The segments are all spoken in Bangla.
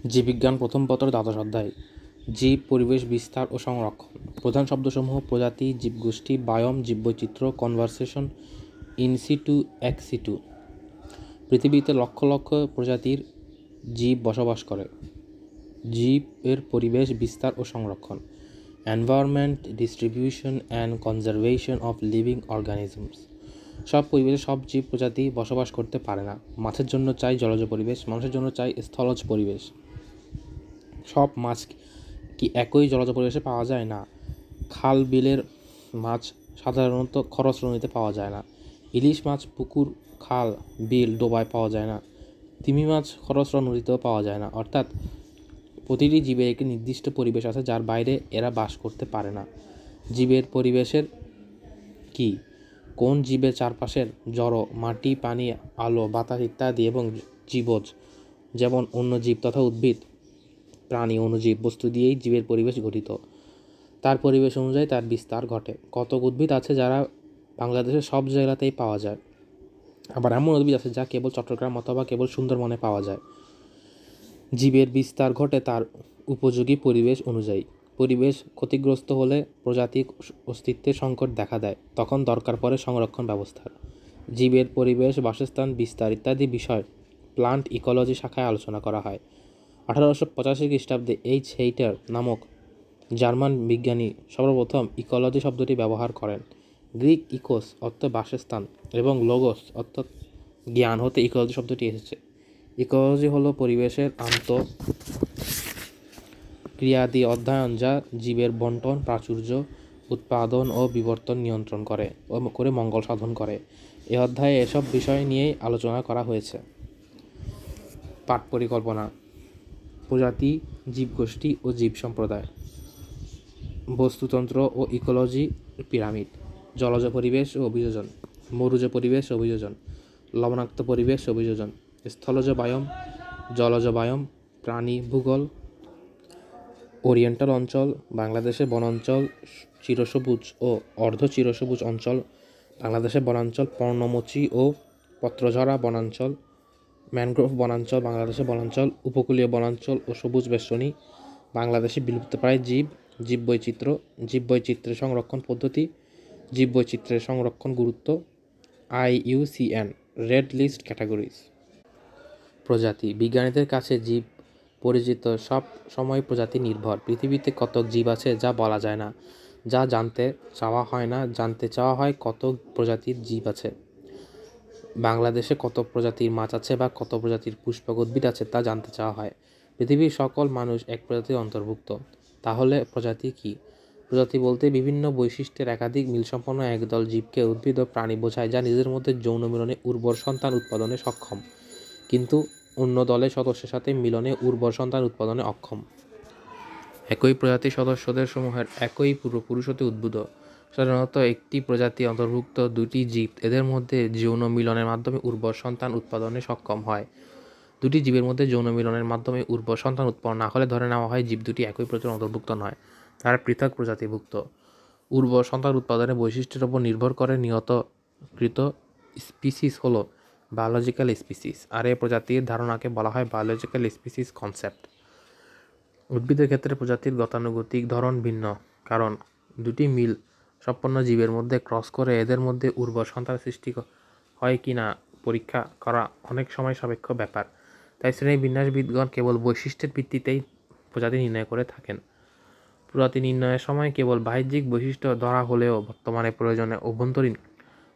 জীববিজ্ঞান প্রথম পত্র দ্বাদশ অধ্যায়। জীব, পরিবেশ, বিস্তার ও সংরক্ষণ। প্রধান শব্দসমূহ: প্রজাতি, জীবগোষ্ঠী, বায়োম, জীববৈচিত্র্য, কনভারসেশন, ইনসিটু, এক্সিটু। পৃথিবীতে লক্ষ লক্ষ প্রজাতির জীব বসবাস করে। জীবের পরিবেশ, বিস্তার ও সংরক্ষণ। Environment, distribution and conservation of living organisms. সব পরিবেশে সব জীব প্রজাতি বসবাস করতে পারে না। মাছের জন্য চাই জলজ পরিবেশ, মানুষের জন্য চাই স্থলজ পরিবেশ। সব মাছ কি একই জলজ পরিবেশে পাওয়া যায় না। খাল বিলের মাছ সাধারণত খরস্রোতা নদীতে পাওয়া যায় না। ইলিশ মাছ পুকুর, খাল, বিল, ডোবায় পাওয়া যায় না। তিমি মাছ খরস্রোতা নদীতেও পাওয়া যায় না। অর্থাৎ প্রতিটি জীবের একটি নির্দিষ্ট পরিবেশ আছে যার বাইরে এরা বাস করতে পারে না। জীবের পরিবেশের কি? কোন জীবের চারপাশের জড়, মাটি, পানি, আলো, বাতাস ইত্যাদি এবং জীবজ যেমন অন্য জীব তথা উদ্ভিদ, প্রাণী, অণুজীব বস্তু দিয়েই জীবের পরিবেশ গঠিত। তার পরিবেশ অনুযায়ী তার বিস্তার ঘটে। কতক উদ্ভিদ আছে যারা বাংলাদেশের সব জায়গাতেই পাওয়া যায়, আবার এমন উদ্ভিদ আছে যা কেবল চট্টগ্রাম অথবা কেবল সুন্দরবনে পাওয়া যায়। জীবের বিস্তার ঘটে তার উপযোগী পরিবেশ অনুযায়ী। পরিবেশ ক্ষতিগ্রস্ত হলে প্রজাতির অস্তিত্বের সংকট দেখা দেয়, তখন দরকার পড়ে সংরক্ষণ ব্যবস্থার। জীবের পরিবেশ, বাসস্থান, বিস্তার ইত্যাদি বিষয় প্লান্ট ইকোলজি শাখায় আলোচনা করা হয়। 1885 খ্রিস্টাব্দে এইচ হেইটার নামক জার্মান বিজ্ঞানী সর্বপ্রথম ইকোলজি শব্দটি ব্যবহার করেন। গ্রিক ইকোস অর্থ বাসস্থান এবং লোগোস অর্থ জ্ঞান হতে ইকোলজি শব্দটি এসেছে। ইকোলজি হলো পরিবেশের ক্রিয়াদি অধ্যয়ন যা জীবের বন্টন, প্রাচুর্য, উৎপাদন ও বিবর্তন নিয়ন্ত্রণ করে মঙ্গল সাধন করে। এ অধ্যায়ে এসব বিষয় নিয়েই আলোচনা করা হয়েছে। পাঠ পরিকল্পনা: প্রজাতি, জীবগোষ্ঠী ও জীব সম্প্রদায়, বস্তুতন্ত্র ও ইকোলজি পিরামিড, জলজ পরিবেশ ও অভিযোজন, মরুজ পরিবেশ ও অভিযোজন, লবণাক্ত পরিবেশ ও অভিযোজন, স্থলজ বায়োম, জলজ বায়োম, প্রাণী ভূগোল, ওরিয়েন্টাল অঞ্চল, বাংলাদেশের বনাঞ্চল, চিরসবুজ ও অর্ধ চিরসবুজ অঞ্চল, বাংলাদেশের বনাঞ্চল, পর্ণমোচী ও পত্রঝরা বনাঞ্চল, ম্যানগ্রোভ বনাঞ্চল, বাংলাদেশের বনাঞ্চল, উপকূলীয় বনাঞ্চল ও সবুজ বেষ্টনী, বাংলাদেশে বিলুপ্তপ্রায় জীব, জীববৈচিত্র্যের সংরক্ষণ পদ্ধতি, জীববৈচিত্র্যের সংরক্ষণ গুরুত্ব, IUCN রেড লিস্ট ক্যাটাগরিজ। প্রজাতি: বিজ্ঞানীদের কাছে জীব পরিচিত সব সময় প্রজাতি নির্ভর। পৃথিবীতে কতক জীব আছে যা বলা যায় না, যা জানতে চাওয়া হয় না। জানতে চাওয়া হয় কতক প্রজাতির জীব আছে। বাংলাদেশে কত প্রজাতির মাছ আছে বা কত প্রজাতির পুষ্পক উদ্ভিদ আছে তা জানতে চাওয়া হয়। পৃথিবীর সকল মানুষ এক প্রজাতির অন্তর্ভুক্ত। তাহলে প্রজাতি কি? প্রজাতি বলতে বিভিন্ন বৈশিষ্ট্যের একাধিক মিলসম্পন্ন একদল জীবকে উদ্ভিদ ও প্রাণী বোঝায় যা নিজেদের মধ্যে যৌন মিলনে উর্বর সন্তান উৎপাদনে সক্ষম, কিন্তু অন্য দলের সদস্যের সাথে মিলনে উর্বর সন্তান উৎপাদনে অক্ষম। একই প্রজাতির সদস্যদের সমূহের একই পূর্বপুরুষ হতে উদ্ভূত। সাধারণত একটি প্রজাতি অন্তর্ভুক্ত দুটি জীব এদের মধ্যে যৌন মিলনের মাধ্যমে উর্বর সন্তান উৎপাদনে সক্ষম হয়। দুটি জীবের মধ্যে যৌন মিলনের মাধ্যমে উর্বর সন্তান উৎপন্ন না হলে ধরে নেওয়া হয় জীব দুটি একই প্রজাতির অন্তর্ভুক্ত নয়, তারা পৃথক প্রজাতিভুক্ত। উর্বর সন্তান উৎপাদনের বৈশিষ্ট্যের উপর নির্ভর করে নিয়তকৃত স্পিসিস হলো বায়োলজিক্যাল স্পিসিস, আর এ প্রজাতির ধারণাকে বলা হয় বায়োলজিক্যাল স্পিসিস কনসেপ্ট। উদ্ভিদের ক্ষেত্রে প্রজাতির গতানুগতিক ধরন ভিন্ন, কারণ দুটি মিল সম্পন্ন জীবের মধ্যে ক্রস করে এদের মধ্যে উর্বর সন্তান সৃষ্টি হয় কি না পরীক্ষা করা অনেক সময় সাপেক্ষ ব্যাপার। তাই শ্রেণীবিন্যাসবিদগণ কেবল বৈশিষ্ট্যের ভিত্তিতেই প্রজাতি নির্ণয় করে থাকেন। প্রজাতি নির্ণয়ের সময় কেবল বাহ্যিক বৈশিষ্ট্য ধরা হলেও বর্তমানে প্রয়োজনে অভ্যন্তরীণ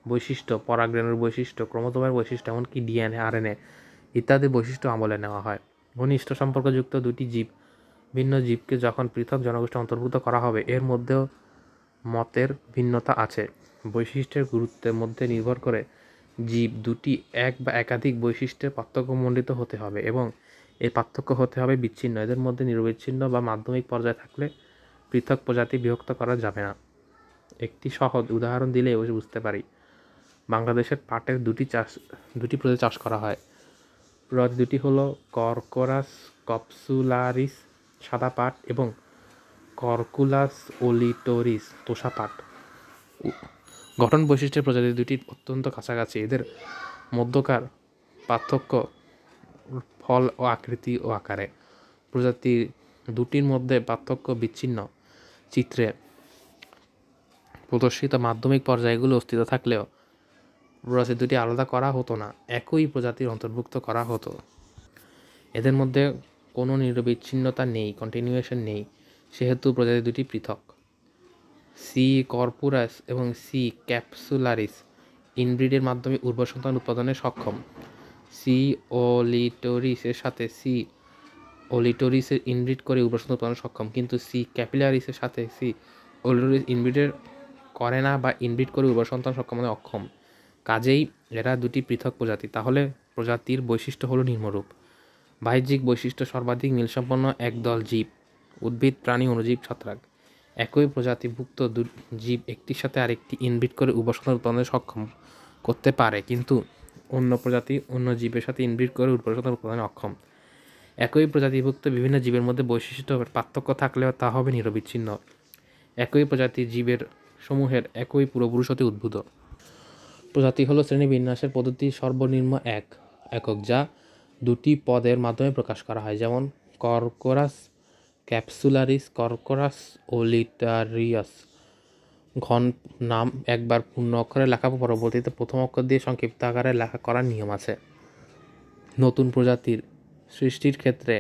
বৈশিষ্ট্য, পরাগরেণুর বৈশিষ্ট্য, ক্রোমোজোমের বৈশিষ্ট্য, এমনকি DNA, RNA ইত্যাদি বৈশিষ্ট্য আমলে নেওয়া হয়। ঘনিষ্ঠ সম্পর্কযুক্ত দুটি ভিন্ন জীবকে যখন পৃথক জনগোষ্ঠী অন্তর্ভুক্ত করা হবে, এর মধ্যেও মতের ভিন্নতা আছে। বৈশিষ্ট্যের গুরুত্বের মধ্যে নির্ভর করে জীব দুটি এক বা একাধিক বৈশিষ্ট্যে পার্থক্যমণ্ডিত হতে হবে এবং এই পার্থক্য হতে হবে বিচ্ছিন্ন। এদের মধ্যে নিরবিচ্ছিন্ন বা মাধ্যমিক পর্যায়ে থাকলে পৃথক প্রজাতি বিভক্ত করা যাবে না। একটি সহজ উদাহরণ দিলে বুঝতে পারি। বাংলাদেশের পাটের দুটি প্রজাতি চাষ করা হয়। প্রজাতি দুটি হলো কর্কোরাস কপসুলারিস সাদা পাট এবং কর্কুলাস ওলিটোরিস তোষা পাট। গঠন বৈশিষ্ট্যের প্রজাতি দুটি অত্যন্ত কাছাকাছি। এদের মধ্যকার পার্থক্য ফল ও আকৃতি ও আকারে। প্রজাতি দুটির মধ্যে পার্থক্য বিচ্ছিন্ন চিত্রে প্রদর্শিত মাধ্যমিক পর্যায়গুলো অস্তিত্ব থাকলেও প্রজাতি দুটি আলাদা করা হতো না, একই প্রজাতির অন্তর্ভুক্ত করা হতো। এদের মধ্যে কোনো নিরবিচ্ছিন্নতা নেই, কন্টিনিউয়েশন নেই, সেহেতু প্রজাতি দুটি পৃথক। সি কর্পুরাস এবং সি ক্যাপসুলারিস ইনব্রিডের মাধ্যমে উর্বর সন্তান উৎপাদনে সক্ষম। সি ওলিটোরিসের সাথে সি ওলিটোরিসের ইনব্রিড করে উর্বর সন্তান উৎপাদনে সক্ষম, কিন্তু সি ক্যাপিলারিসের সাথে সি ওলিটোরিস ইনব্রিডের করে না বা ইনব্রিড করে উর্বর সন্তান সক্ষমতায় অক্ষম। কাজেই এরা দুটি পৃথক প্রজাতি। তাহলে প্রজাতির বৈশিষ্ট্য হলো নিম্নরূপ: বাহ্যিক বৈশিষ্ট্য সর্বাধিক মিলসম্পন্ন একদল জীব, উদ্ভিদ, প্রাণী, অণুজীব, ছত্রাক। একই প্রজাতিভুক্ত জীব একটির সাথে আরেকটি ইনব্রিড করে উর্বর সন্তান উৎপাদনে সক্ষম করতে পারে, কিন্তু অন্য প্রজাতি অন্য জীবের সাথে ইনব্রিড করে উর্বর সন্তান উৎপাদনে অক্ষম। একই প্রজাতিভুক্ত বিভিন্ন জীবের মধ্যে বৈশিষ্ট্য পার্থক্য থাকলেও তা হবে নিরবিচ্ছিন্ন। একই প্রজাতির জীবের সমূহের একই পূর্বপুরুষ হতে উদ্ভূত। প্রজাতি হলো শ্রেণীবিন্যাসের পদ্ধতি সর্বনিম্ন একক, যা দুটি পদের মাধ্যমে প্রকাশ করা হয়, যেমন কর্কোরাস ক্যাপসুলারিস, কর্কোরাস ওলিটারিয়াস। ঘন নাম একবার পূর্ণ অক্ষরে লেখা পরবর্তীতে প্রথম অক্ষর দিয়ে সংক্ষিপ্ত আকারে লেখা করার নিয়ম আছে। নতুন প্রজাতির সৃষ্টির ক্ষেত্রে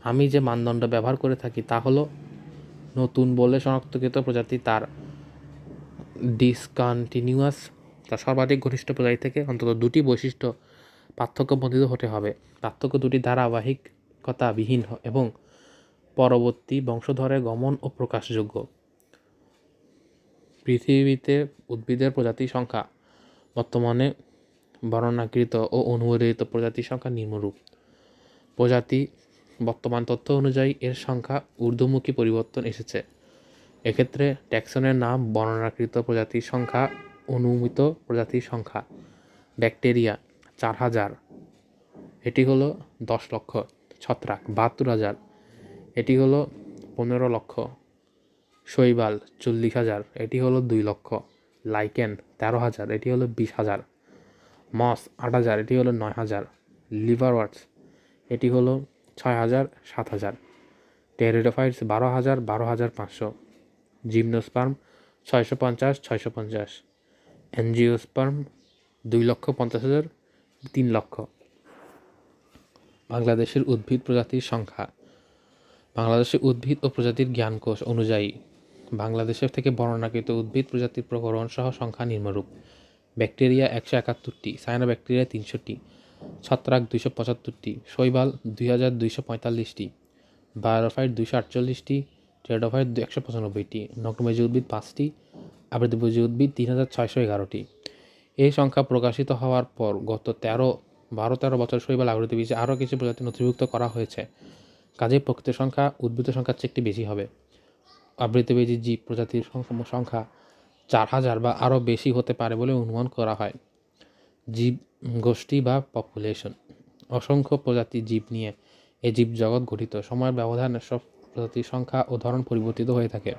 আমি যে মানদণ্ড ব্যবহার করে থাকি তা হলো নতুন বলে শনাক্তকৃত প্রজাতি তার ডিসকন্টিনিউয়াস, তার সর্বাধিক ঘনিষ্ঠ প্রজাতি থেকে অন্তত দুটি বৈশিষ্ট্য পার্থক্যবর্ধিত হতে হবে। পার্থক্য দুটি ধারাবাহিকতা বিহীন এবং পরবর্তী বংশধরে গমন ও প্রকাশযোগ্য। পৃথিবীতে উদ্ভিদের প্রজাতির সংখ্যা বর্তমানে বর্ণনাকৃত ও অনুমোদিত প্রজাতির সংখ্যা নিম্নরূপ। প্রজাতি বর্তমান তথ্য অনুযায়ী এর সংখ্যা ঊর্ধ্বমুখী পরিবর্তন এসেছে। এক্ষেত্রে ট্যাক্সনের নাম, বর্ণনাকৃত প্রজাতির সংখ্যা, অনুমিত প্রজাতির সংখ্যা। ব্যাকটেরিয়া 4000, এটি হলো 10 লক্ষ। ছত্রাক 72,000, এটি হলো 15 লক্ষ। শৈবাল 40,000, এটি হলো 2 লক্ষ। লাইকেন 13,000, এটি হলো 20,000। মস 8,000, এটি হলো 9,000। লিভারওয়ার্টস এটি হলো 6,000, 7,000। টেরিডোফাইটস 12,000, 12,500। জিমনোস্পার্ম 650, 650। অ্যাঞ্জিওস্পার্ম 2,50,000, 3 লক্ষ। বাংলাদেশের উদ্ভিদ প্রজাতির সংখ্যা। বাংলাদেশের উদ্ভিদ ও প্রজাতির জ্ঞানকোষ অনুযায়ী বাংলাদেশের থেকে বর্ণনাকৃত উদ্ভিদ প্রজাতির প্রকরণ সহ সংখ্যা নিম্নরূপ: ব্যাকটেরিয়া 171টি, সায়ানোব্যাকটেরিয়া 300টি, ছত্রাক 275টি, শৈবাল 2,245টি, বায়োফাইট 248টি, টেরিডোফাইট 195টি, নগ্নভোজী উদ্ভিদ 5টি, আবৃতভোজী উদ্ভিদ 3,611টি। এই সংখ্যা প্রকাশিত হওয়ার পর গত 12-13 বছর শৈবাল আবৃতভোজী আরও কিছু প্রজাতি নথিভুক্ত করা হয়েছে। কাজেই প্রকৃত সংখ্যা উদ্ভিদ সংখ্যার চেয়ে একটি বেশি হবে। আবৃতভোজী জীব প্রজাতির সংখ্যা 4,000 বা আরও বেশি হতে পারে বলে অনুমান করা হয়। জীব গোষ্ঠী বা পপুলেশন। অসংখ্য প্রজাতি জীব নিয়ে এই জীবজগৎ গঠিত। সময়ের ব্যবধানে সব প্রজাতির সংখ্যা ও ধরন পরিবর্তিত হয়ে থাকে।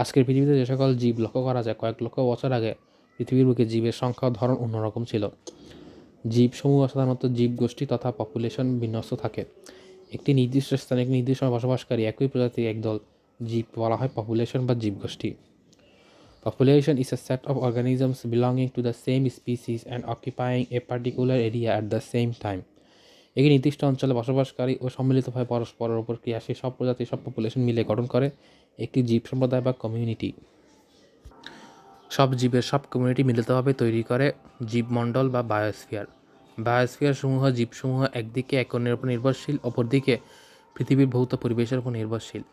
আজকের পৃথিবীতে যে সকল জীব লক্ষ্য করা যায়, কয়েক লক্ষ বছর আগে পৃথিবীর বুকে জীবের সংখ্যা ও ধরন অন্যরকম ছিল। জীবসমূহ সাধারণত জীব গোষ্ঠী তথা পপুলেশন বিন্যস্ত থাকে। একটি নির্দিষ্ট স্থানে একটি নির্দিষ্ট সময় বসবাসকারী একই প্রজাতির একদল জীব বলা হয় পপুলেশন বা জীবগোষ্ঠী। Population is a set of organisms belonging to the same species and occupying a particular area at the same time. একটি নির্দিষ্ট অঞ্চলে বসবাসকারী ও সম্মিলিতভাবে পরস্পরের উপর ক্রিয়াশীল সব প্রজাতির সব পপুলেশন মিলে গঠন করে একটি জীব সম্প্রদায় বা কমিউনিটি। সব জীবের সব কমিউনিটি মিলিতভাবে তৈরি করে জীবমণ্ডল বা বায়োস্ফিয়ার। বায়োস্ফিয়ার সমূহ জীবসমূহ একদিকে এক অন্যের উপর নির্ভরশীল, অপরদিকে পৃথিবীর ভৌত পরিবেশের উপর নির্ভরশীল।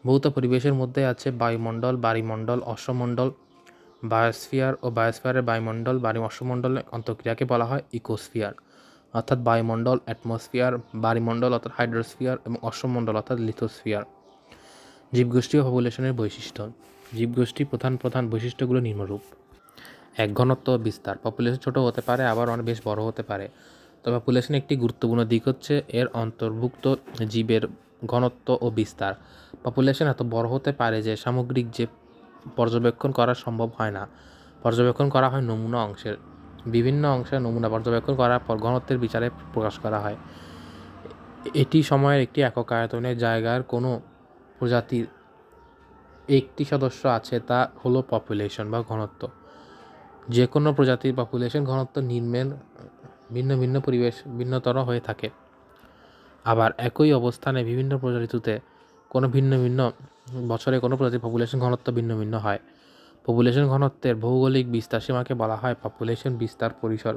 ভৌত পরিবেশের মধ্যে আছে বায়ুমণ্ডল, বায়ুমণ্ডল, অশ্বমণ্ডল। বায়োস্ফিয়ার ও বায়োস্ফিয়ারের বায়ুমণ্ডল, অশ্বমণ্ডলের অন্তঃক্রিয়াকে বলা হয় ইকোস্ফিয়ার, অর্থাৎ বায়ুমণ্ডল অ্যাটমসফিয়ার, বায়ুমণ্ডল অর্থাৎ হাইড্রোস্ফিয়ার এবং অশ্বমণ্ডল অর্থাৎ লিথোস্ফিয়ার। জীবগোষ্ঠী ও পপুলেশনের বৈশিষ্ট্য। জীবগোষ্ঠীর প্রধান বৈশিষ্ট্যগুলো নিম্নরূপ: 1. ঘনত্ব ও বিস্তার। পপুলেশন ছোট হতে পারে, আবার অনেক বেশ বড় হতে পারে। তবে পপুলেশনের একটি গুরুত্বপূর্ণ দিক হচ্ছে এর অন্তর্ভুক্ত জীবের ঘনত্ব ও বিস্তার। পপুলেশন এত বড় হতে পারে যে সামগ্রিক যে পর্যবেক্ষণ করা সম্ভব হয় না। পর্যবেক্ষণ করা হয় নমুনা অংশের। বিভিন্ন অংশের নমুনা পর্যবেক্ষণ করার পর ঘনত্বের বিচারে প্রকাশ করা হয়। এটি সময়ের একটি একক আয়তনের জায়গার কোনো প্রজাতির একটি সদস্য আছে, তা হলো পপুলেশন বা ঘনত্ব। যে কোনো প্রজাতির পপুলেশন ঘনত্ব নিম্নের ভিন্ন ভিন্ন পরিবেশ ভিন্নতর হয়ে থাকে। আবার একই অবস্থানে বিভিন্ন প্রজাতিতে কোনো ভিন্ন ভিন্ন বছরে কোনো প্রজাতির পপুলেশন ঘনত্ব ভিন্ন ভিন্ন হয়। পপুলেশন ঘনত্বের ভৌগোলিক বিস্তার সীমাকে বলা হয় পপুলেশন বিস্তার পরিসর।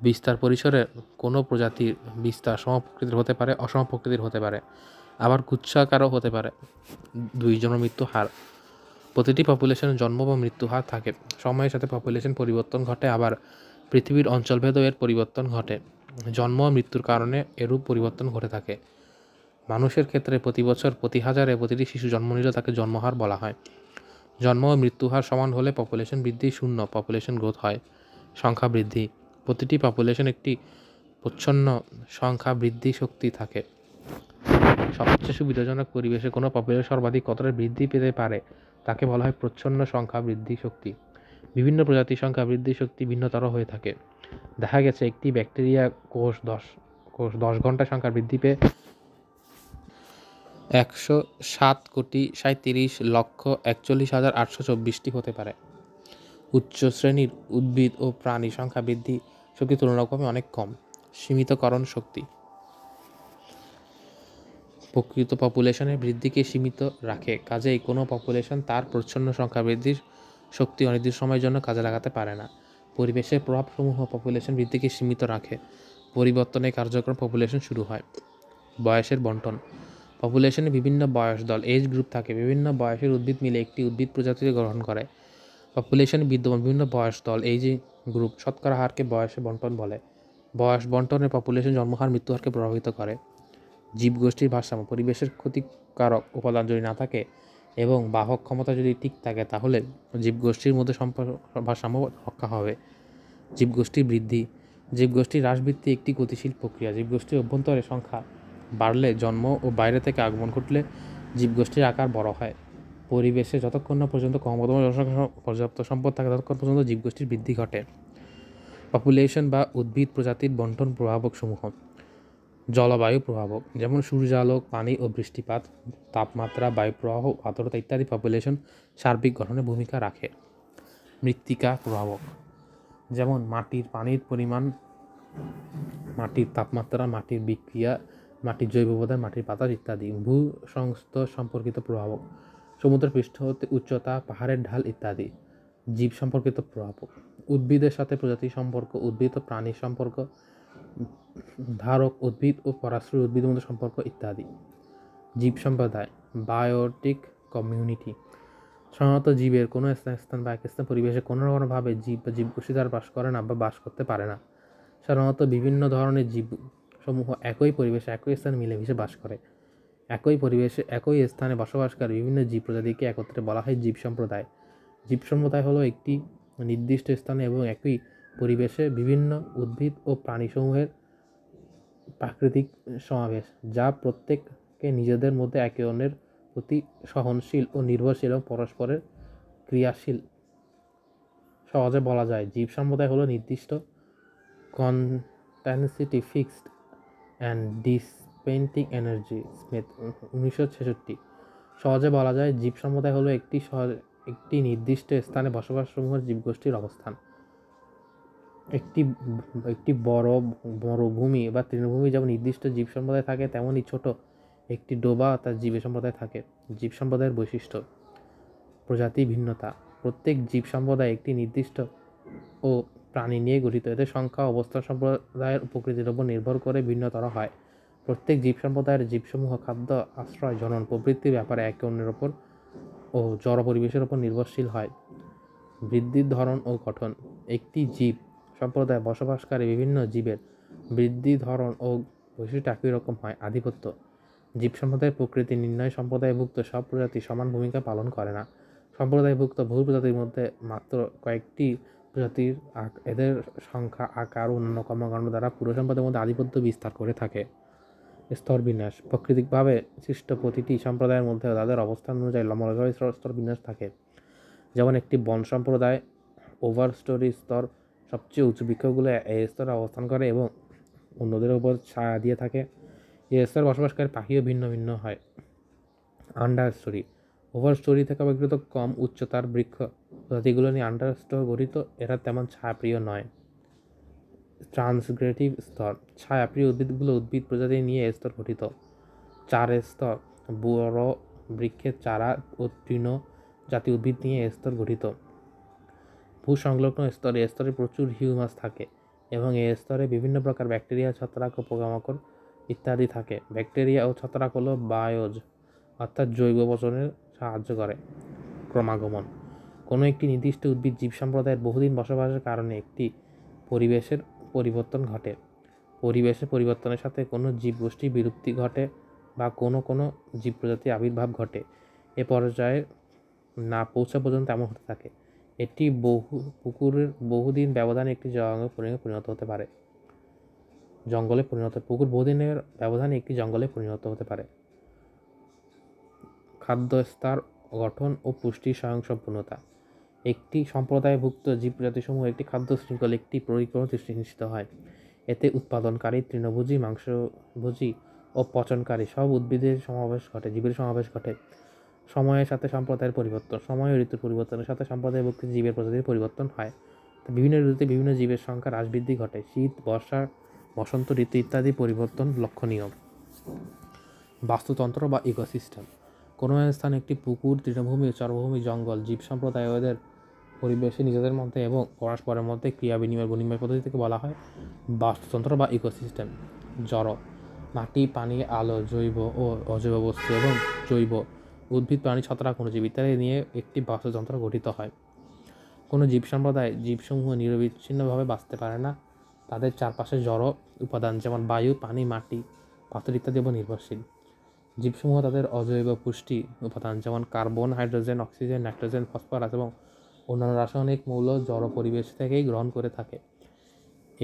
বিস্তার পরিসরে কোনো প্রজাতির বিস্তার সমপ্রকৃতির হতে পারে, অসম প্রকৃতির হতে পারে, আবার গুচ্ছাকারও হতে পারে। 2 জন্ম মৃত্যু হার। প্রতিটি পপুলেশনের জন্ম বা মৃত্যু হার থাকে। সময়ের সাথে পপুলেশন পরিবর্তন ঘটে, আবার পৃথিবীর অঞ্চলভেদও এর পরিবর্তন ঘটে। জন্ম ও মৃত্যুর কারণে এরূপ পরিবর্তন ঘটে থাকে। মানুষের ক্ষেত্রে প্রতি বছর প্রতি হাজারে প্রতিটি শিশু জন্ম নিলে তাকে জন্মহার বলা হয়। জন্ম ও মৃত্যু হার সমান হলে পপুলেশন বৃদ্ধি শূন্য, পপুলেশন গ্রোথ হয়। সংখ্যা বৃদ্ধি। প্রতিটি পপুলেশন একটি প্রচ্ছন্ন সংখ্যা বৃদ্ধি শক্তি থাকে। সবচেয়ে সুবিধাজনক পরিবেশে কোনো পপুলেশন সর্বাধিক কতটা বৃদ্ধি পেতে পারে তাকে বলা হয় প্রচ্ছন্ন সংখ্যা বৃদ্ধি শক্তি। বিভিন্ন প্রজাতির সংখ্যা বৃদ্ধি শক্তি ভিন্নতর হয়ে থাকে। দেখা গেছে একটি ব্যাকটেরিয়া কোষ 10 ঘন্টা সংখ্যা বৃদ্ধি পেয়ে 107,37,41,824টি হতে পারে। উচ্চ শ্রেণীর উদ্ভিদ ও প্রাণী সংখ্যা বৃদ্ধি শক্তি তুলনাক্রমে অনেক কম। সীমিতকরণ শক্তি। প্রকৃত পপুলেশনের বৃদ্ধিকে সীমিত রাখে, কাজেই কোনো পপুলেশন তার প্রচ্ছন্ন সংখ্যা বৃদ্ধির শক্তি অনির্দিষ্ট সময়ের জন্য কাজে লাগাতে পারে না। পরিবেশের প্রভাবসমূহ পপুলেশন বৃদ্ধিকে সীমিত রাখে। পরিবর্তনের কার্যক্রম পপুলেশন শুরু হয়। বয়সের বন্টন। পপুলেশনে বিভিন্ন বয়স দল এজ গ্রুপ থাকে। বিভিন্ন বয়সের উদ্ভিদ মিলে একটি উদ্ভিদ প্রজাতি গ্রহণ করে। পপুলেশনে বিদ্যমান বিভিন্ন বয়স দল এজ গ্রুপ শতকরা হারকে বয়সে বন্টন বলে। বয়স বন্টনে পপুলেশন জন্মহার মৃত্যুহারকে প্রভাবিত করে। জীবগোষ্ঠীর ভারসাম্য। পরিবেশের ক্ষতিকারক উপাদান যদি না থাকে এবং বাহক ক্ষমতা যদি ঠিক থাকে তাহলে জীবগোষ্ঠীর মধ্যে ভারসাম্য রক্ষা হবে। জীবগোষ্ঠীর বৃদ্ধি। জীবগোষ্ঠীর হ্রাসবৃদ্ধি একটি গতিশীল প্রক্রিয়া। জীবগোষ্ঠীর অভ্যন্তরে সংখ্যা বাড়লে, জন্ম ও বাইরে থেকে আগমন ঘটলে জীবগোষ্ঠীর আকার বড় হয়। পরিবেশে যতক্ষণ না পর্যন্ত ক্রমবর্ধমান জনসংখ্যা পর্যাপ্ত সম্পদ থাকে ততক্ষণ পর্যন্ত জীবগোষ্ঠীর বৃদ্ধি ঘটে। পপুলেশন বা উদ্ভিদ প্রজাতির বন্টন প্রভাবক সমূহ। জলবায়ু প্রভাবক, যেমন সূর্যালোক, পানি ও বৃষ্টিপাত, তাপমাত্রা, বায়ুপ্রবাহ, আর্দ্রতা ইত্যাদি পপুলেশন সার্বিক গঠনে ভূমিকা রাখে। মৃত্তিকা প্রভাবক, যেমন মাটির পানির পরিমাণ, মাটির তাপমাত্রা, মাটির বিক্রিয়া, মাটির জৈব উপাদান, মাটির বাতাস ইত্যাদি। ভূসংস্থান সম্পর্কিত প্রভাবক, সমুদ্র পৃষ্ঠ হতে উচ্চতা, পাহাড়ের ঢাল ইত্যাদি। জীব সম্পর্কিত প্রভাবক, উদ্ভিদের সাথে প্রজাতির সম্পর্ক, উদ্ভিদ ও প্রাণীর সম্পর্ক, ধারক উদ্ভিদ ও পরাশ্রয়ী উদ্ভিদের মধ্যে সম্পর্ক ইত্যাদি। জীব সম্প্রদায়, বায়োটিক কমিউনিটি, সাধারণত জীবের কোনো স্থান বা এক স্থান পরিবেশে কোনো না কোনোভাবে জীব বা জীবগোষ্ঠী দ্বারা বাস করে না বা বাস করতে পারে না। সাধারণত বিভিন্ন ধরনের জীব সমূহ একই পরিবেশে একই স্থানে মিলেমিশে বাস করে। একই পরিবেশে একই স্থানে বসবাসকারী বিভিন্ন জীব প্রজাতিকে একত্রে বলা হয় জীব সম্প্রদায়। জীব সম্প্রদায় হলো একটি নির্দিষ্ট স্থানে এবং একই পরিবেশে বিভিন্ন উদ্ভিদ ও প্রাণীসমূহের প্রাকৃতিক সমাবেশ, যা প্রত্যেকে নিজেদের মধ্যে একে অন্যের প্রতি সহনশীল ও নির্ভরশীল এবং পরস্পরের ক্রিয়াশীল। সহজে বলা যায় জীব সম্প্রদায় হলো নির্দিষ্ট কন্টেন্সিটি ফিক্সড অ্যান্ড ডিসপেন্টিং এনার্জি। স্মিথ 1966। সহজে বলা যায় জীব সম্প্রদায় হলো একটি নির্দিষ্ট স্থানে বসবাসসমূহের জীবগোষ্ঠীর অবস্থান। একটি বড় মরুভূমি বা তৃণভূমি যেমন নির্দিষ্ট জীব সম্প্রদায় থাকে, তেমনই ছোট একটি ডোবা তার জীব সম্প্রদায় থাকে। জীব সম্প্রদায়ের বৈশিষ্ট্য। প্রজাতি ভিন্নতা। প্রত্যেক জীব সম্প্রদায় একটি নির্দিষ্ট ও প্রাণী নিয়ে গঠিত। এদের সংখ্যা অবস্থান সম্প্রদায়ের প্রকৃতির উপর নির্ভর করে ভিন্নতর হয়। প্রত্যেক জীব সম্প্রদায়ের জীবসমূহ খাদ্য, আশ্রয়, জনন প্রভৃতির ব্যাপারে একে অন্যের উপর ও জড় পরিবেশের উপর নির্ভরশীল হয়। বৃদ্ধির ধরন ও গঠন। একটি জীব সম্প্রদায়ে বসবাসকারী বিভিন্ন জীবের বৃদ্ধি ধরন ও বৈশিষ্ট্য একই রকম হয়। আধিপত্য। জীব সম্প্রদায়ের প্রকৃতি নির্ণয়ে সম্প্রদায়ভুক্ত সব প্রজাতি সমান ভূমিকা পালন করে না। সম্প্রদায়ভুক্ত বহু প্রজাতির মধ্যে মাত্র কয়েকটি প্রজাতির এদের সংখ্যা, আকার ও অন্যান্য কর্মকাণ্ড দ্বারা পুরো সম্প্রদায়ের মধ্যে আধিপত্য বিস্তার করে থাকে। স্তরবিন্যাস। প্রাকৃতিকভাবে সৃষ্ট প্রতিটি সম্প্রদায়ের মধ্যে তাদের অবস্থান অনুযায়ী লম্বালম্বি স্তরবিন্যাস থাকে। যেমন একটি বন সম্প্রদায় ওভারস্টোরি স্তর সবচেয়ে উঁচু বৃক্ষগুলো এই স্তরে অবস্থান করে এবং অন্যদের উপর ছায়া দিয়ে থাকে। এই স্তরে বসবাসকারী পাখিও ভিন্ন ভিন্ন হয়। আন্ডার স্টোরি, ওভার স্টোরি থেকে অপেক্ষাকৃত কম উচ্চতার বৃক্ষ প্রজাতিগুলো নিয়ে আন্ডার স্তর গঠিত। এরা তেমন ছায়াপ্রিয় নয়। ট্রান্সগ্রেটিভ স্তর, ছায়াপ্রিয় উদ্ভিদ প্রজাতি নিয়ে এ স্তর গঠিত। 4 স্তর, বড় বৃক্ষের চারা ও তৃণ জাতীয় উদ্ভিদ নিয়ে এ স্তর গঠিত। ভূসংলগ্ন স্তরে এ স্তরে প্রচুর হিউমাস থাকে এবং এ স্তরে বিভিন্ন প্রকার ব্যাকটেরিয়া, ছত্রাক ও পোকামাকড় ইত্যাদি থাকে। ব্যাকটেরিয়া ও ছত্রাক হলো বায়োজ অর্থাৎ জৈব পচনে সাহায্য করে। ক্রমাগমন, কোনো একটি নির্দিষ্ট উদ্ভিদ জীব সম্প্রদায়ের বহুদিন বসবাসের কারণে একটি পরিবেশের পরিবর্তন ঘটে। পরিবেশের পরিবর্তনের সাথে কোনো জীবগোষ্ঠীর বিলুপ্তি ঘটে বা কোনো জীব প্রজাতির আবির্ভাব ঘটে। এ পর্যায়ে না পৌঁছা পর্যন্ত এমন হতে থাকে। এটি পুকুরের বহুদিন ব্যবধানে একটি পরিণত হতে পারে। পুকুর বহুদিনের ব্যবধানে একটি জঙ্গলে পরিণত হতে পারে। খাদ্যস্তর গঠন ও পুষ্টির স্বয়ংসম্পূর্ণতা, একটি সম্প্রদায়ভুক্ত জীব প্রজাতিসমূহ একটি খাদ্য শৃঙ্খল একটি পরিক্রমা নিশ্চিত হয়। এতে উৎপাদনকারী, তৃণভোজী, মাংসভোজী ও পচনকারী সব উদ্ভিদের জীবের সমাবেশ ঘটে। সময়ের সাথে সম্প্রদায়ের পরিবর্তন, সময় ও ঋতুর পরিবর্তনের সাথে সম্প্রদায়ভুক্ত জীবের প্রজাতির পরিবর্তন হয়। বিভিন্ন ঋতুতে বিভিন্ন জীবের সংখ্যা হ্রাস বৃদ্ধি ঘটে। শীত, বর্ষা, বসন্ত ঋতু ইত্যাদি পরিবর্তন লক্ষণীয়। বাস্তুতন্ত্র বা ইকোসিস্টেম, কোনো স্থানে একটি পুকুর, তৃণভূমি, চরভূমি, জঙ্গল জীব সম্প্রদায় ওদের পরিবেশে নিজেদের মধ্যে এবং পরস্পরের মধ্যে ক্রিয়া বিনিময় পদ্ধতি থেকে বলা হয় বাস্তুতন্ত্র বা ইকোসিস্টেম। জড়, মাটি, পানি, আলো, জৈব ও অজৈব বস্তু এবং জৈব উদ্ভিদ, প্রাণী, ছত্রাক, অণুজীব ইত্যাদি নিয়ে একটি বাস্তুতন্ত্র গঠিত হয়। কোনো জীব সম্প্রদায় জীবসমূহ নিরবিচ্ছিন্নভাবে বাঁচতে পারে না। তাদের চারপাশে জড় উপাদান যেমন বায়ু, পানি, মাটি, পাথর ইত্যাদি উপর নির্ভরশীল। জীবসমূহ তাদের অজৈব পুষ্টি উপাদান যেমন carbon, hydrogen, oxygen, nitrogen, phosphorus এবং অন্যান্য রাসায়নিক মৌল জড় পরিবেশ থেকেই গ্রহণ করে থাকে।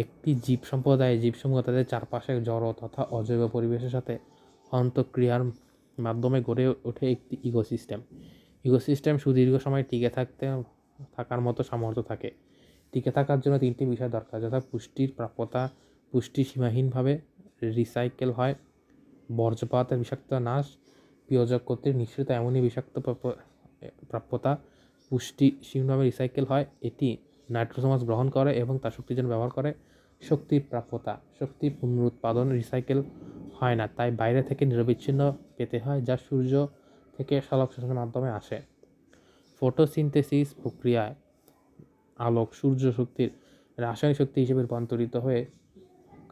একটি জীব সম্প্রদায়ে জীবসমূহ তাদের চারপাশে জড় তথা অজৈব পরিবেশের সাথে অন্তঃক্রিয়ার মাধ্যমে গড়ে ওঠে একটি ইকোসিস্টেম। ইকোসিস্টেম সুদীর্ঘ সময় টিকে থাকার মতো সামর্থ্য থাকে। টিকে থাকার জন্য 3টি বিষয় দরকার, যথা পুষ্টির প্রাপ্যতা, পুষ্টি সীমাহীনভাবে রিসাইকেল হয়, বর্জ্যপাতের বিষাক্ত নাশ, বিয়োজক কর্তৃক নিঃসৃত এমনই বিষাক্ত প্রাপ্যতা। পুষ্টি সীমাহীনভাবে রিসাইকেল হয়, এটি নাইট্রোজেনাস গ্রহণ করে এবং তা শক্তির জন্য ব্যবহার করে। শক্তির প্রাপ্যতা, শক্তি পুনরুৎপাদন রিসাইকেল হয় না, তাই বাইরে থেকে নিরবিচ্ছিন্ন পেতে হয়, যা সূর্য থেকে সালোক সংশ্লেষণের মাধ্যমে আসে। ফটোসিনথেসিস প্রক্রিয়ায় আলোক সূর্য শক্তির রাসায়নিক শক্তি হিসেবে রূপান্তরিত হয়ে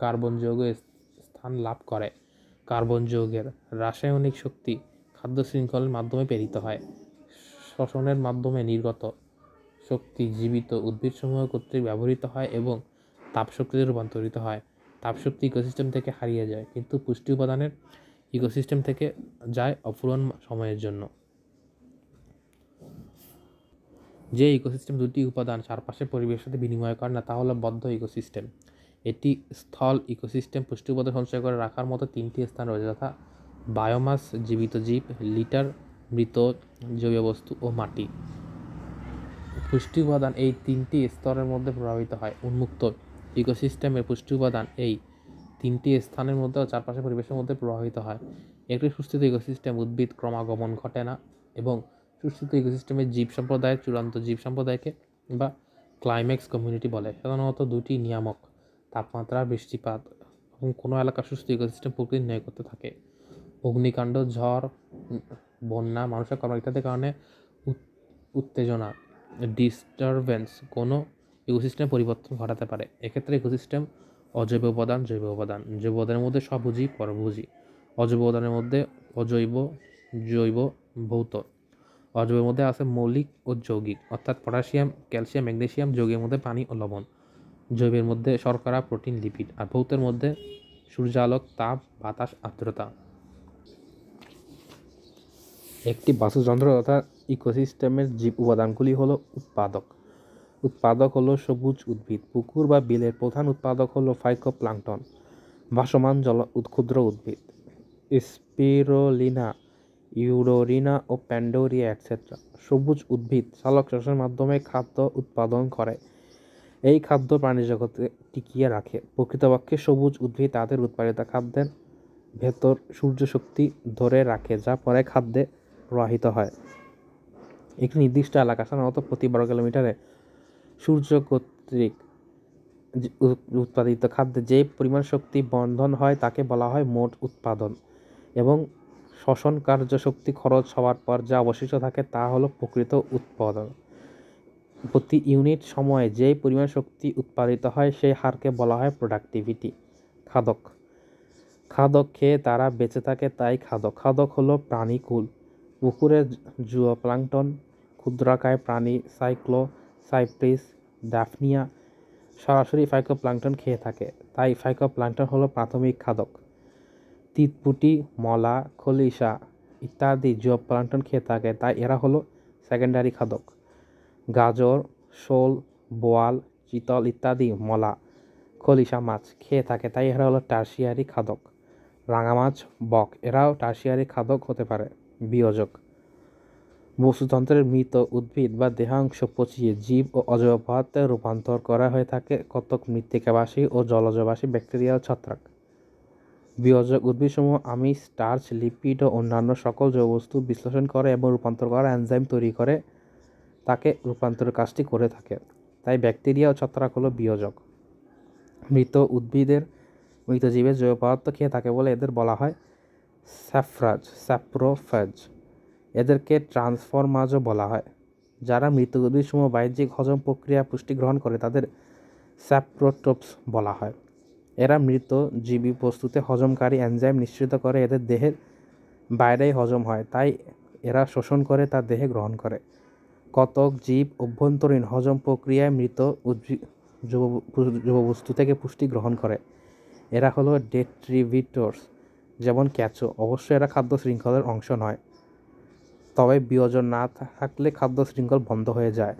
কার্বন যৌগে স্থান লাভ করে। কার্বন যৌগের রাসায়নিক শক্তি খাদ্য শৃঙ্খলের মাধ্যমে প্রেরিত হয়। শ্বসনের মাধ্যমে নির্গত শক্তি জীবিত উদ্ভিদসমূহ কর্তৃক ব্যবহৃত হয় এবং তাপশক্তিতে রূপান্তরিত হয়। তাপশক্তি ইকোসিস্টেম থেকে হারিয়ে যায়, কিন্তু পুষ্টি উপাদানের ইকোসিস্টেম থেকে যায় অফুরন সময়ের জন্য। যে ইকোসিস্টেম দুটি উপাদান চারপাশের পরিবেশের সাথে বিনিময় করে না, তা হলো বদ্ধ ইকোসিস্টেম। এটি স্থল ইকোসিস্টেম পুষ্টি উপাদান সঞ্চয় করে রাখার মতো 3টি স্থান রয়েছে, যথা বায়োমাস জীবিত জীব, লিটার মৃত জৈব বস্তু ও মাটি। পুষ্টি উপাদান এই 3টি স্তরের মধ্যে প্রভাবিত হয়। উন্মুক্ত ইকোসিস্টেমের পুষ্টি উপাদান এই 3টি স্থানের মধ্যে ও চারপাশের পরিবেশের মধ্যে প্রভাবিত হয়। একটি সুস্থিত ইকোসিস্টেম উদ্ভিদ ক্রমাগমন ঘটে না এবং সুস্থিত ইকোসিস্টেমের জীব সম্প্রদায়ের চূড়ান্ত জীব সম্প্রদায়কে বা ক্লাইম্যাক্স কমিউনিটি বলে। সাধারণত 2টি নিয়ামক, তাপমাত্রা, বৃষ্টিপাত এবং কোনো এলাকার সুস্থ ইকোসিস্টেম প্রকৃতি নির্ণয় করতে থাকে। অগ্নিকাণ্ড, ঝড়, বন্যা, মানুষের কর্ম ইত্যাদির কারণে উত্তেজনা, ডিস্টারবেন্স কোনো ইকোসিস্টেমে পরিবর্তন ঘটাতে পারে। এক্ষেত্রে ইকোসিস্টেম অজৈব উপাদান, জৈব উপাদান। জৈব উপাদানের মধ্যে স্বভোজী, পরভোজী। অজৈব উপাদানের মধ্যে অজৈব, জৈব, ভৌত। অজৈবের মধ্যে আছে মৌলিক ও যৌগিক, অর্থাৎ পটাশিয়াম, ক্যালসিয়াম, ম্যাগনেসিয়াম। যৌগের মধ্যে পানি ও লবণ। জৈবের মধ্যে শর্করা, প্রোটিন, লিপিড। আর ভৌতের মধ্যে সূর্যালোক, তাপ, বাতাস, আর্দ্রতা। একটি বাস্তুতন্ত্র তথা ইকোসিস্টেমের জীব উপাদানগুলি হলো উৎপাদক। উৎপাদক হলো সবুজ উদ্ভিদ। পুকুর বা বিলের প্রধান উৎপাদক হলো ফাইটোপ্লাঙ্কটন, ভাসমান জল ক্ষুদ্র উদ্ভিদ, স্পিরুলিনা, ইউরোরিনা ও প্যান্ডোরিয়া এটসেট্রা। সবুজ উদ্ভিদ সালোক সংশ্লেষণের মাধ্যমে খাদ্য উৎপাদন করে। এই খাদ্য প্রাণীজগতে টিকিয়ে রাখে। প্রকৃতপক্ষে সবুজ উদ্ভিদ তাদের উৎপাদিত খাদ্যের ভেতর সূর্য শক্তি ধরে রাখে যা পরে খাদ্যে প্রবাহিত হয়। একটি নির্দিষ্ট এলাকা সাধারণত প্রতি 12 কিলোমিটারে সূর্য কর্তৃক উৎপাদিত খাদ্যে যে পরিমাণ শক্তি বন্ধন হয় তাকে বলা হয় মোট উৎপাদন, এবং শ্বসন কার্য শক্তি খরচ হওয়ার পর যা অবশিষ্ট থাকে তা হলো প্রকৃত উৎপাদন। প্রতি ইউনিট সময়ে যে পরিমাণ শক্তি উৎপাদিত হয় সেই হারকে বলা হয় প্রোডাক্টিভিটি। খাদক খাদক খেয়ে তারা বেঁচে থাকে, তাই খাদক। খাদক হলো প্রাণীকুল। পুকুরের জুওপ্লাঙ্কটন, ক্ষুদ্রাকায় প্রাণী সাইপ্রিস, ড্যাফনিয়া সরাসরি ফাইটোপ্লাঙ্কটন খেয়ে থাকে, তাই ফাইটোপ্লাঙ্কটন হলো প্রাথমিক খাদক। তিতপুটি, মলা, খলিশা ইত্যাদি জুওপ্লাঙ্কটন খেয়ে থাকে, তাই এরা হলো সেকেন্ডারি খাদক। গাজর, শোল, বোয়াল, চিতল ইত্যাদি মলা, খলিশা মাছ খেয়ে থাকে, তাই এরা হলো টার্সিয়ারি খাদক। রাঙামাছ, বক এরাও টার্সিয়ারি খাদক হতে পারে। বিয়োজক বস্তুতন্ত্রের মৃত উদ্ভিদ বা দেহাংশ পচিয়ে জীব ও অজৈব পদার্থে রূপান্তর করা হয়ে থাকে কতক মৃত্তিকাবাসী ও জলজবাসী ব্যাকটেরিয়া ও ছত্রাক। বিয়োজক উদ্ভিদসমূহ আমিষ, স্টার্চ, লিপিড ও অন্যান্য সকল জৈববস্তু বিশ্লেষণ করে এবং রূপান্তর করা এনজাইম তৈরি করে তাকে রূপান্তরের কাজটি করে থাকে, তাই ব্যাকটেরিয়া ও ছত্রাক হলো বিয়োজক। মৃত জীবের জৈব পদার্থ খেয়ে থাকে বলে এদের বলা হয় স্যাপ্রোফেজ। এদেরকে ট্রান্সফরমাজও বলা হয়। যারা মৃত উদ্ভিদসমূহ বাহ্যিক হজম প্রক্রিয়া পুষ্টি গ্রহণ করে তাদের স্যাপ্রোটোপস বলা হয়। এরা মৃত জীবী বস্তুতে হজমকারী এনজাইম নিঃসৃত করে এদের দেহের বাইরেই হজম হয়, তাই এরা শোষণ করে তা দেহে গ্রহণ করে। কতক জীব অভ্যন্তরীণ হজম প্রক্রিয়ায় মৃত যুববস্তু থেকে পুষ্টি গ্রহণ করে, এরা হলো ডেট্রিভিটরস, যেমন কেঁচো। অবশ্য এরা খাদ্য শৃঙ্খলের অংশ নয়, তবে বিয়োজন না থাকলে খাদ্য শৃঙ্খল বন্ধ হয়ে যায়,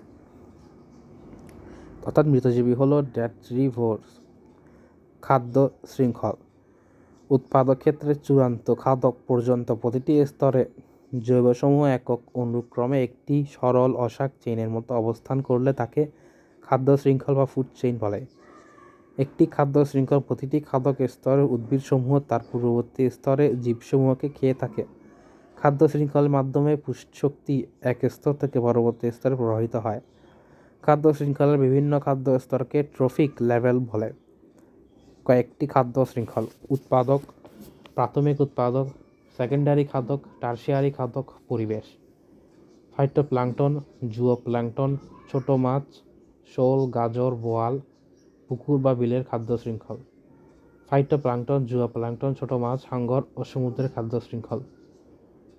অর্থাৎ মৃতজীবী হলো ডেট্রিভোরস। খাদ্য শৃঙ্খল উৎপাদক ক্ষেত্রে চূড়ান্ত খাদক পর্যন্ত প্রতিটি স্তরে জৈবসমূহ একক অনুক্রমে একটি সরল অশাক চেইনের মতো অবস্থান করলে তাকে খাদ্য শৃঙ্খল বা ফুড চেইন বলে। একটি খাদ্য শৃঙ্খল প্রতিটি খাদক স্তরের উদ্ভিদসমূহ তার পূর্ববর্তী স্তরে জীবসমূহকে খেয়ে থাকে। খাদ্য শৃঙ্খলের মাধ্যমে পুষ্টিশক্তি এক স্তর থেকে পরবর্তী স্তরে প্রবাহিত হয়। খাদ্য শৃঙ্খলের বিভিন্ন খাদ্য স্তরকে ট্রফিক লেভেল বলে। কয়েকটি খাদ্য শৃঙ্খল: উৎপাদক, প্রাথমিক উৎপাদক, সেকেন্ডারি খাদক, টার্সিয়ারি খাদক, পরিবেশ। ফাইটোপ্লাঙ্কটন, জুওপ্লাঙ্কটন, ছোট মাছ, শোল, গাজর, বোয়াল, পুকুর বা বিলের খাদ্য শৃঙ্খল। ফাইটোপ্লাঙ্কটন, জুওপ্লাঙ্কটন, ছোট মাছ, হাঙ্গর ও সমুদ্রের খাদ্য শৃঙ্খল।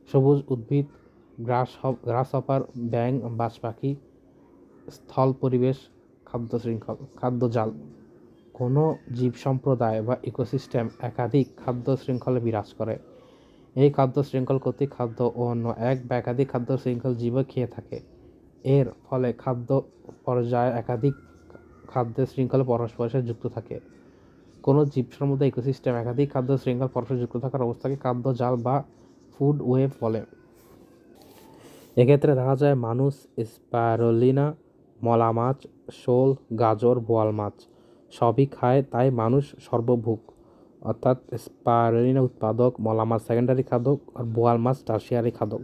সবুজ উদ্ভিদ, গ্রাসহপার, ব্যাঙ, বাজ পাখি, স্থল পরিবেশ খাদ্য শৃঙ্খল। খাদ্যজাল: কোনো জীব সম্প্রদায় বা ইকোসিস্টেম একাধিক খাদ্য শৃঙ্খলে বিরাজ করে। এই খাদ্য শৃঙ্খল কর্তৃক খাদ্য ও অন্য এক বা একাধিক খাদ্য শৃঙ্খল জীব খেয়ে থাকে। এর ফলে খাদ্য পর্যায়ে একাধিক খাদ্য শৃঙ্খল পরস্পরের সাথে যুক্ত থাকে। কোনো জীব সমুদায় ইকোসিস্টেম একাধিক খাদ্য শৃঙ্খল পরস্পর যুক্ত থাকার অবস্থাকে খাদ্য জাল বা ফুড ওয়েব বলে। এক্ষেত্রে দেখা যায় মানুষ, স্পাইরুলিনা, মলা মাছ, শোল, গাজর, বোয়াল মাছ সবই খায়, তাই মানুষ সর্বভুক, অর্থাৎ স্পাইরুলিনা উৎপাদক, মলা মাছ সেকেন্ডারি খাদক আর বোয়াল মাছ টার্সিয়ারি খাদক।